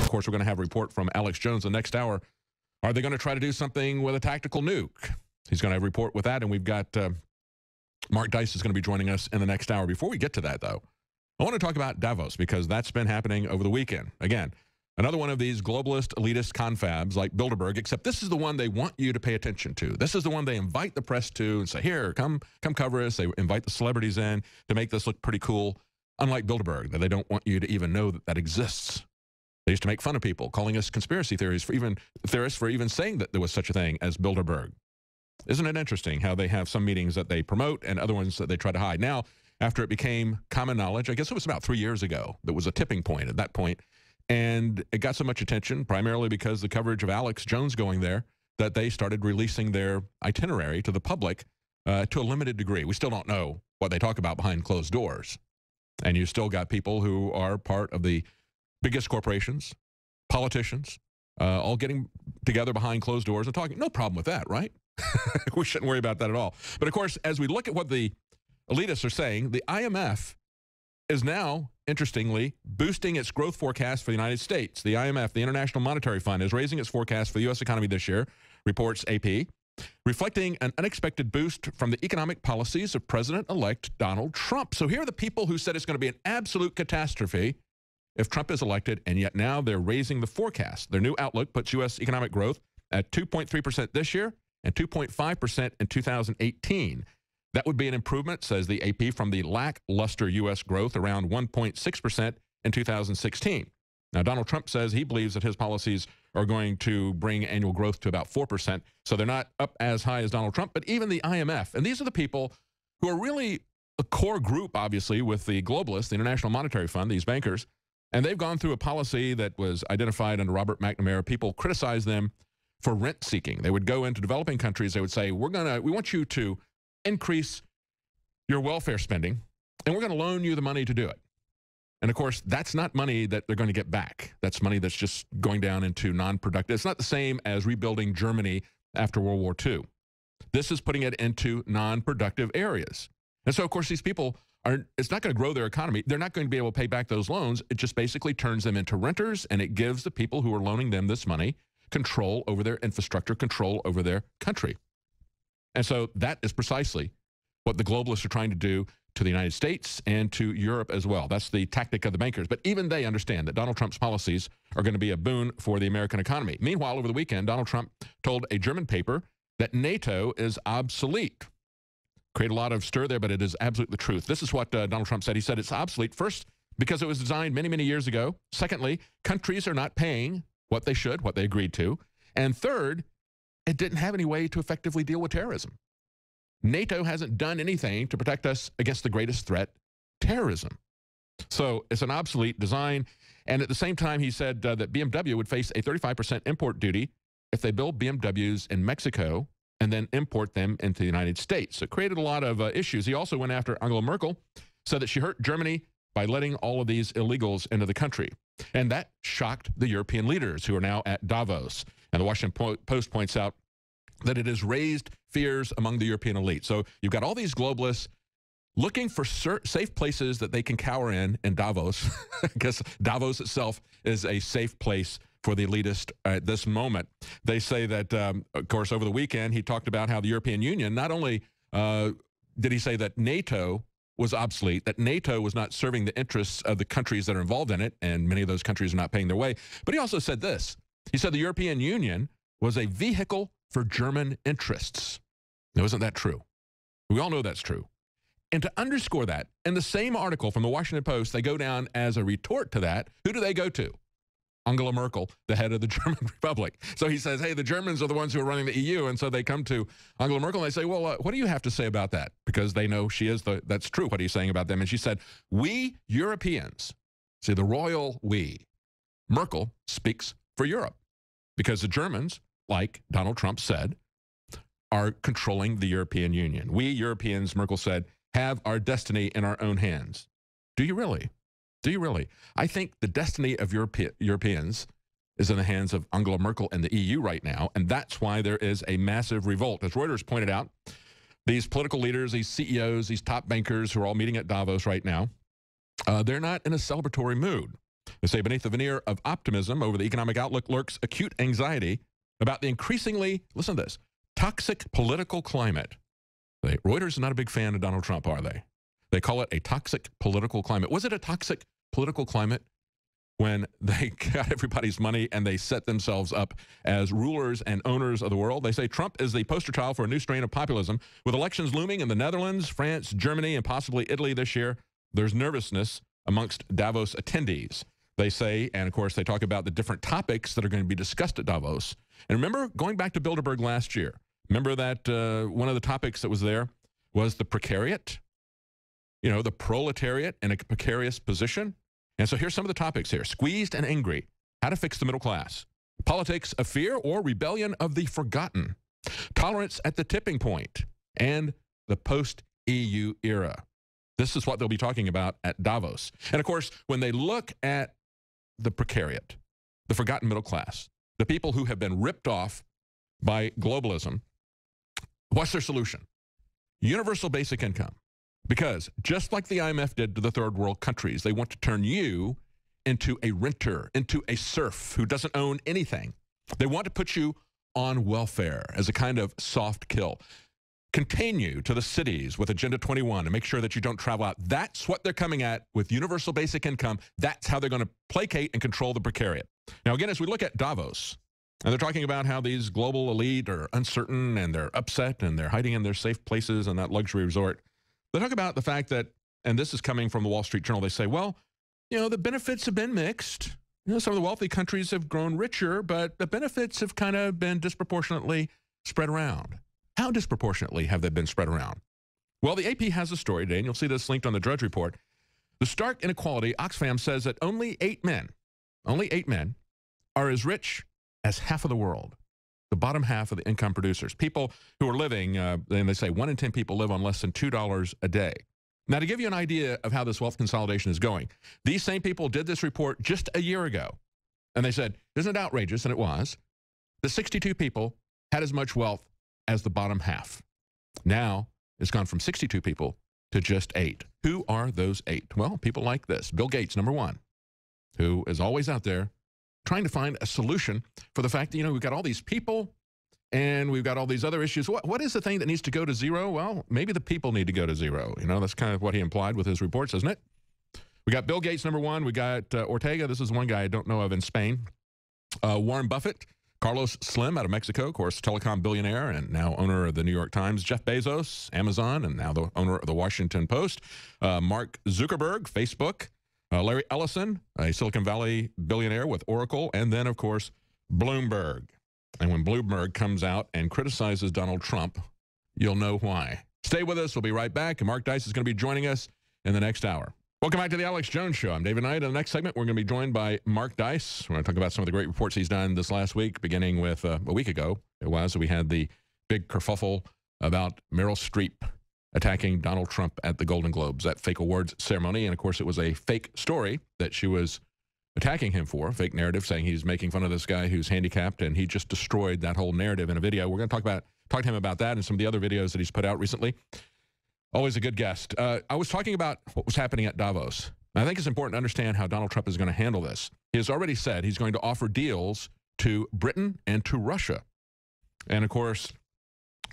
of course, we're going to have a report from Alex Jones the next hour. Are they going to try to do something with a tactical nuke? He's going to have a report with that, and we've got Mark Dice is going to be joining us in the next hour. Before we get to that, though, I want to talk about Davos because that's been happening over the weekend. Again, another one of these globalist, elitist confabs like Bilderberg, except this is the one they want you to pay attention to. This is the one they invite the press to and say, here, come cover us. They invite the celebrities in to make this look pretty cool, unlike Bilderberg, that they don't want you to even know that that exists. They used to make fun of people, calling us conspiracy theorists for even saying that there was such a thing as Bilderberg. Isn't it interesting how they have some meetings that they promote and other ones that they try to hide? Now, after it became common knowledge, I guess it was about 3 years ago, there was a tipping point at that point, and it got so much attention, primarily because the coverage of Alex Jones going there, that they started releasing their itinerary to the public to a limited degree. We still don't know what they talk about behind closed doors. And you still got people who are part of the biggest corporations, politicians, all getting together behind closed doors and talking. No problem with that, right? We shouldn't worry about that at all. But of course, as we look at what the elitists are saying, the IMF is now, interestingly, boosting its growth forecast for the United States. The IMF, the International Monetary Fund, is raising its forecast for the U.S. economy this year, reports AP, reflecting an unexpected boost from the economic policies of President-elect Donald Trump. So here are the people who said it's going to be an absolute catastrophe if Trump is elected, and yet now they're raising the forecast. Their new outlook puts U.S. economic growth at 2.3% this year and 2.5% in 2018. That would be an improvement, says the AP, from the lackluster U.S. growth around 1.6% in 2016. Now, Donald Trump says he believes that his policies are going to bring annual growth to about 4%, so they're not up as high as Donald Trump, but even the IMF. And these are the people who are really a core group, obviously, with the globalists, the International Monetary Fund, these bankers, and they've gone through a policy that was identified under Robert McNamara. People criticize them for rent seeking. They would go into developing countries. They would say, we want you to increase your welfare spending, and we're going to loan you the money to do it. And of course, that's not money that they're going to get back. That's money that's just going down into non-productive. It's not the same as rebuilding Germany after World War II. This is putting it into non-productive areas. And so, of course, these people it's not going to grow their economy. They're not going to be able to pay back those loans. It just basically turns them into renters, and it gives the people who are loaning them this money control over their infrastructure, control over their country. And so that is precisely what the globalists are trying to do to the United States and to Europe as well. That's the tactic of the bankers. But even they understand that Donald Trump's policies are going to be a boon for the American economy. Meanwhile, over the weekend, Donald Trump told a German paper that NATO is obsolete. Create a lot of stir there, but it is absolutely the truth. This is what Donald Trump said. He said it's obsolete, first, because it was designed many, many years ago. Secondly, countries are not paying what they should, what they agreed to. And third, it didn't have any way to effectively deal with terrorism. NATO hasn't done anything to protect us against the greatest threat, terrorism. So it's an obsolete design. And at the same time, he said that BMW would face a 35% import duty if they build BMWs in Mexico and then import them into the United States. So it created a lot of issues. He also went after Angela Merkel, said that she hurt Germany by letting all of these illegals into the country. And that shocked the European leaders who are now at Davos. And the Washington Post points out that it has raised fears among the European elite. So you've got all these globalists looking for safe places that they can cower in Davos. Because Davos itself is a safe place for the elitist at this moment. They say that, of course, over the weekend, he talked about how the European Union, not only did he say that NATO was obsolete, that NATO was not serving the interests of the countries that are involved in it, and many of those countries are not paying their way, but he also said this. He said the European Union was a vehicle for German interests. Now, isn't that true? We all know that's true. And to underscore that, in the same article from the Washington Post, they go down as a retort to that. Who do they go to? Angela Merkel, the head of the German Republic. So he says, hey, the Germans are the ones who are running the EU. And so they come to Angela Merkel and they say, well, what do you have to say about that? Because they know she is that's true what he's saying about them. And she said, we Europeans, see the royal we, Merkel speaks for Europe because the Germans, like Donald Trump said, are controlling the European Union. We Europeans, Merkel said, have our destiny in our own hands. Do you really? Do you really? I think the destiny of Europeans is in the hands of Angela Merkel and the EU right now, and that's why there is a massive revolt. As Reuters pointed out, these political leaders, these CEOs, these top bankers who are all meeting at Davos right now, they're not in a celebratory mood. They say beneath the veneer of optimism over the economic outlook lurks acute anxiety about the increasingly, listen to this, toxic political climate. Reuters is not a big fan of Donald Trump, are they? They call it a toxic political climate. Was it a toxic political climate when they got everybody's money and they set themselves up as rulers and owners of the world? They say Trump is the poster child for a new strain of populism. With elections looming in the Netherlands, France, Germany, and possibly Italy this year, there's nervousness amongst Davos attendees. They say, and of course they talk about the different topics that are going to be discussed at Davos. And remember, going back to Bilderberg last year, remember that one of the topics that was there was the precariat, you know, the proletariat in a precarious position. And so here's some of the topics here. Squeezed and angry, how to fix the middle class. Politics of fear or rebellion of the forgotten. Tolerance at the tipping point. And the post-EU era. This is what they'll be talking about at Davos. And of course, when they look at the precariat, the forgotten middle class, the people who have been ripped off by globalism, what's their solution? Universal basic income. Because just like the IMF did to the third world countries, they want to turn you into a renter, into a serf who doesn't own anything. They want to put you on welfare as a kind of soft kill. Contain you to the cities with Agenda 21 and make sure that you don't travel out. That's what they're coming at with universal basic income. That's how they're going to placate and control the precariat. Now, again, as we look at Davos, and they're talking about how these global elite are uncertain and they're upset and they're hiding in their safe places in that luxury resort. They talk about the fact that, and this is coming from the Wall Street Journal, they say, well, you know, the benefits have been mixed. You know, some of the wealthy countries have grown richer, but the benefits have kind of been disproportionately spread around. How disproportionately have they been spread around? Well, the AP has a story today, and you'll see this linked on the Drudge Report. The stark inequality, Oxfam says that only eight men are as rich as half of the world, the bottom half of the income producers, people who are living, and they say 1 in 10 people live on less than $2 a day. Now, to give you an idea of how this wealth consolidation is going, these same people did this report just a year ago, and they said, isn't it outrageous? And it was. The 62 people had as much wealth as the bottom half. Now, it's gone from 62 people to just 8. Who are those 8? Well, people like this. Bill Gates, number 1, who is always out there trying to find a solution for the fact that, you know, we've got all these people and we've got all these other issues. What is the thing that needs to go to zero? Well, maybe the people need to go to zero. You know, that's kind of what he implied with his reports, isn't it? We got Bill Gates, number 1. We got Ortega. This is one guy I don't know of in Spain. Warren Buffett. Carlos Slim out of Mexico, of course, telecom billionaire and now owner of the New York Times. Jeff Bezos, Amazon, and now the owner of the Washington Post. Mark Zuckerberg, Facebook. Larry Ellison, a Silicon Valley billionaire with Oracle. And then, of course, Bloomberg. And when Bloomberg comes out and criticizes Donald Trump, you'll know why. Stay with us. We'll be right back. And Mark Dice is going to be joining us in the next hour. Welcome back to the Alex Jones Show. I'm David Knight. In the next segment, we're going to be joined by Mark Dice. We're going to talk about some of the great reports he's done this last week, beginning with a week ago. We had the big kerfuffle about Meryl Streep attacking Donald Trump at the Golden Globes, that fake awards ceremony. And, of course, it was a fake story that she was attacking him for, fake narrative, saying he's making fun of this guy who's handicapped, and he just destroyed that whole narrative in a video. We're going to talk to him about that and some of the other videos that he's put out recently. Always a good guest. I was talking about what was happening at Davos. I think it's important to understand how Donald Trump is going to handle this. He has already said he's going to offer deals to Britain and to Russia. And, of course,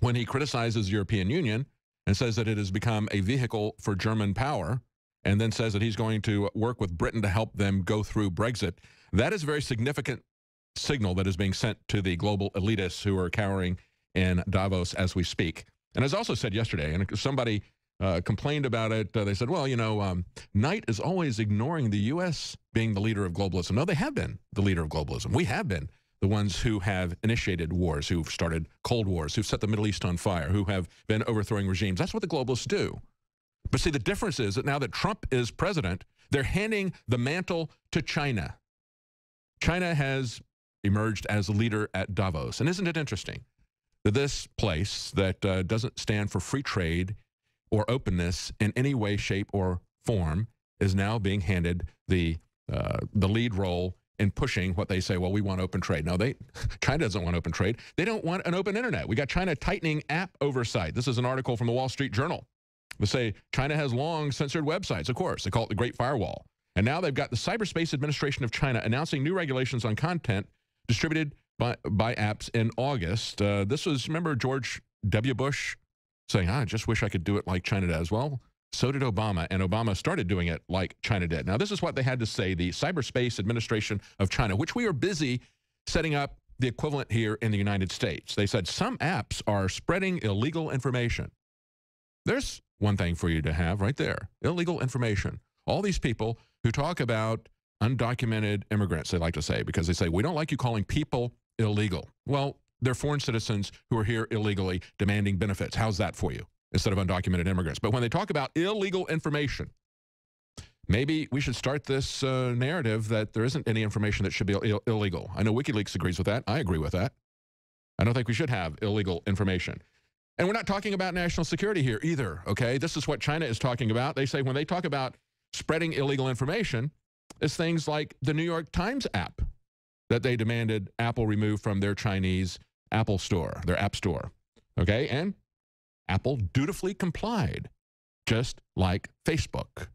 when he criticizes the European Union and says that it has become a vehicle for German power, and then says that he's going to work with Britain to help them go through Brexit, that is a very significant signal that is being sent to the global elitists who are cowering in Davos as we speak. And as I also said yesterday, and somebody complained about it, they said, well, you know, Knight is always ignoring the U.S. being the leader of globalism. No, they have been the leader of globalism. We have been the ones who have initiated wars, who've started Cold Wars, who've set the Middle East on fire, who have been overthrowing regimes. That's what the globalists do. But see, the difference is that now that Trump is president, they're handing the mantle to China. China has emerged as a leader at Davos. And isn't it interesting that this place that doesn't stand for free trade or openness in any way, shape, or form is now being handed the lead role in pushing what they say, well, we want open trade. No, China doesn't want open trade. They don't want an open internet. We got China tightening app oversight. This is an article from the Wall Street Journal. They say China has long censored websites, of course. They call it the Great Firewall. And now they've got the Cyberspace Administration of China announcing new regulations on content distributed by apps in August. This was, remember George W. Bush saying, I just wish I could do it like China does. Well, so did Obama, and Obama started doing it like China did. Now, this is what they had to say, the Cyberspace Administration of China, which we are busy setting up the equivalent here in the United States. They said some apps are spreading illegal information. There's one thing for you to have right there, illegal information. All these people who talk about undocumented immigrants, they like to say, because they say, we don't like you calling people illegal. Well, they're foreign citizens who are here illegally demanding benefits. How's that for you? Instead of undocumented immigrants. But when they talk about illegal information, maybe we should start this narrative that there isn't any information that should be illegal. I know WikiLeaks agrees with that. I agree with that. I don't think we should have illegal information. And we're not talking about national security here either, okay? This is what China is talking about. They say when they talk about spreading illegal information, it's things like the New York Times app that they demanded Apple remove from their Chinese Apple store, their app store, okay? And Apple dutifully complied, just like Facebook,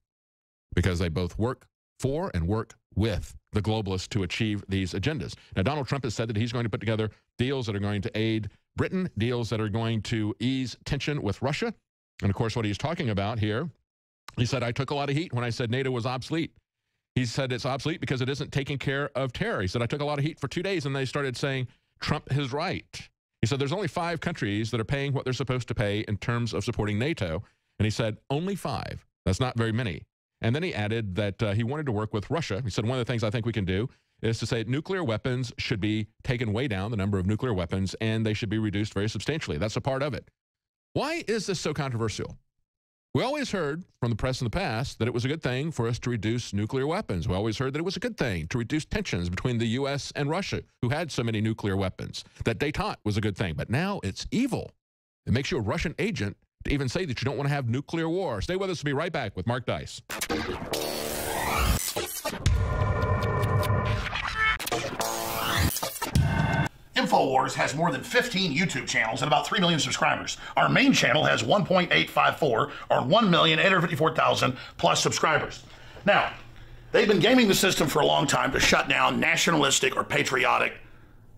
because they both work for and work with the globalists to achieve these agendas. Now, Donald Trump has said that he's going to put together deals that are going to aid Britain, deals that are going to ease tension with Russia. And, of course, what he's talking about here, he said, I took a lot of heat when I said NATO was obsolete. He said it's obsolete because it isn't taking care of terror. He said, I took a lot of heat for 2 days, and they started saying Trump is right. He said there's only 5 countries that are paying what they're supposed to pay in terms of supporting NATO. And he said only 5. That's not very many. And then he added that he wanted to work with Russia. He said one of the things I think we can do is to say nuclear weapons should be taken way down, the number of nuclear weapons, and they should be reduced very substantially. That's a part of it. Why is this so controversial? We always heard from the press in the past that it was a good thing for us to reduce nuclear weapons. We always heard that it was a good thing to reduce tensions between the U.S. and Russia, who had so many nuclear weapons, that détente was a good thing. But now it's evil. It makes you a Russian agent to even say that you don't want to have nuclear war. Stay with us. We'll be right back with Mark Dice. InfoWars has more than 15 YouTube channels and about 3 million subscribers. Our main channel has 1.854 or 1,854,000 plus subscribers. Now, they've been gaming the system for a long time to shut down nationalistic or patriotic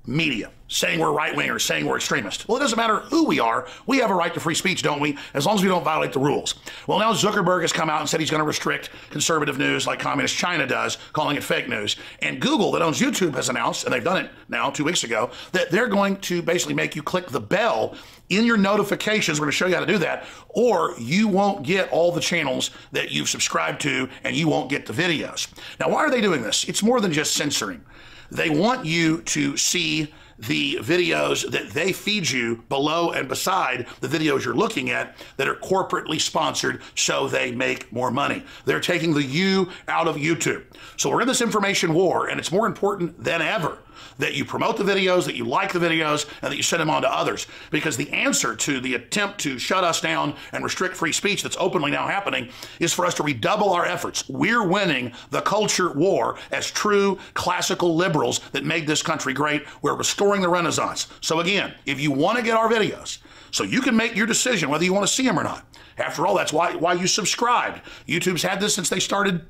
media, saying we're right-wingers, saying we're extremists. Well, it doesn't matter who we are. We have a right to free speech, don't we? As long as we don't violate the rules. Well, now Zuckerberg has come out and said he's going to restrict conservative news like Communist China does, calling it fake news. And Google, that owns YouTube, has announced, and they've done it now 2 weeks ago, that they're going to basically make you click the bell in your notifications. We're going to show you how to do that, or you won't get all the channels that you've subscribed to, and you won't get the videos. Now, why are they doing this? It's more than just censoring. They want you to see the videos that they feed you below and beside the videos you're looking at that are corporately sponsored so they make more money. They're taking the you out of YouTube. So we're in this information war, and it's more important than ever that you promote the videos, that you like the videos, and that you send them on to others. Because the answer to the attempt to shut us down and restrict free speech that's openly now happening is for us to redouble our efforts. We're winning the culture war as true classical liberals that made this country great. We're restoring the Renaissance. So again, if you want to get our videos, so you can make your decision whether you want to see them or not. After all, that's why you subscribed. YouTube's had this since they started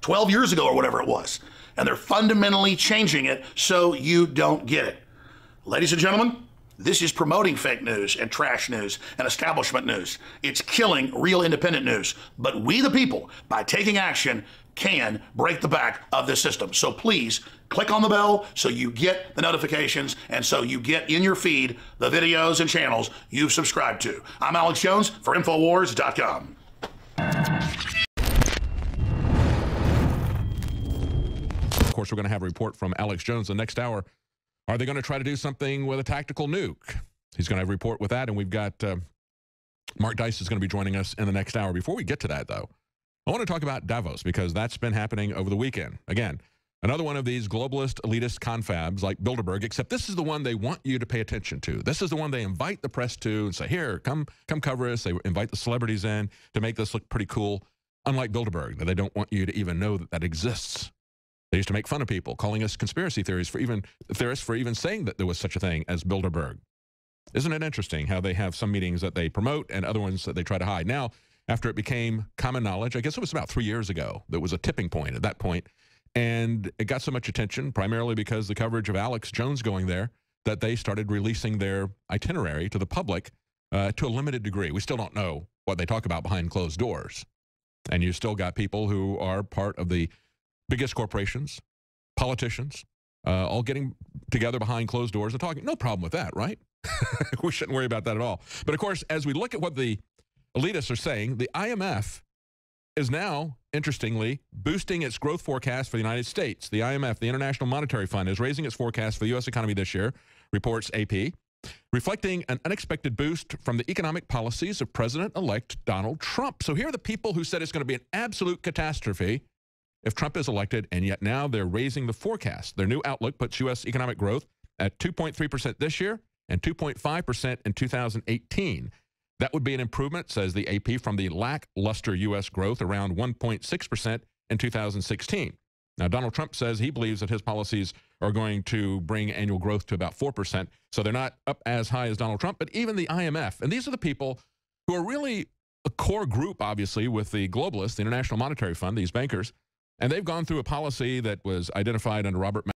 12 years ago or whatever it was. And they're fundamentally changing it so you don't get it. Ladies and gentlemen, this is promoting fake news and trash news and establishment news. It's killing real independent news. But we, the people, by taking action, can break the back of this system. So please click on the bell so you get the notifications and so you get in your feed the videos and channels you've subscribed to. I'm Alex Jones for Infowars.com. Of course, we're going to have a report from Alex Jones the next hour. Are they going to try to do something with a tactical nuke? He's going to have a report with that, and we've got Mark Dice is going to be joining us in the next hour. Before we get to that, though, I want to talk about Davos because that's been happening over the weekend. Again, another one of these globalist elitist confabs like Bilderberg, except this is the one they want you to pay attention to. This is the one they invite the press to and say, here, come cover us. They invite the celebrities in to make this look pretty cool, unlike Bilderberg, that they don't want you to even know that that exists. They used to make fun of people, calling us conspiracy theorists for even saying that there was such a thing as Bilderberg. Isn't it interesting how they have some meetings that they promote and other ones that they try to hide? Now, after it became common knowledge. I guess it was about 3 years ago. There was a tipping point at that point. And it got so much attention, primarily because the coverage of Alex Jones going there, that they started releasing their itinerary to the public to a limited degree. We still don't know what they talk about behind closed doors. And you still got people who are part of the biggest corporations, politicians, all getting together behind closed doors and talking. No problem with that, right? We shouldn't worry about that at all. But, of course, as we look at what the elitists are saying, the IMF is now, interestingly, boosting its growth forecast for the United States. The IMF, the International Monetary Fund, is raising its forecast for the U.S. economy this year, reports AP, reflecting an unexpected boost from the economic policies of President-elect Donald Trump. So here are the people who said it's going to be an absolute catastrophe if Trump is elected, and yet now they're raising the forecast. Their new outlook puts U.S. economic growth at 2.3% this year and 2.5% in 2018. That would be an improvement, says the AP, from the lackluster U.S. growth around 1.6% in 2016. Now, Donald Trump says he believes that his policies are going to bring annual growth to about 4%. So they're not up as high as Donald Trump, but even the IMF. And these are the people who are really a core group, obviously, with the globalists, the International Monetary Fund, these bankers. And they've gone through a policy that was identified under Robert